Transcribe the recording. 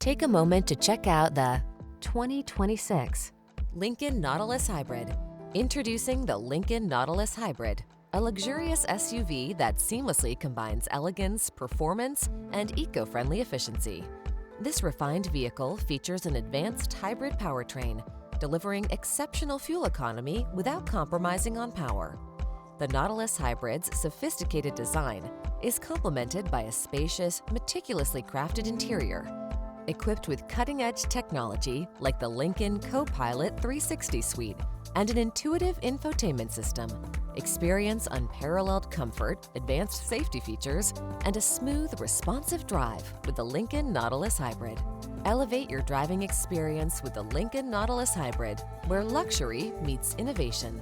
Take a moment to check out the 2026 Lincoln Nautilus Hybrid. Introducing the Lincoln Nautilus Hybrid, a luxurious SUV that seamlessly combines elegance, performance, and eco-friendly efficiency. This refined vehicle features an advanced hybrid powertrain, delivering exceptional fuel economy without compromising on power. The Nautilus Hybrid's sophisticated design is complemented by a spacious, meticulously crafted interior. Equipped with cutting-edge technology like the Lincoln Co-Pilot 360 suite and an intuitive infotainment system, experience unparalleled comfort, advanced safety features, and a smooth, responsive drive with the Lincoln Nautilus Hybrid. Elevate your driving experience with the Lincoln Nautilus Hybrid, where luxury meets innovation.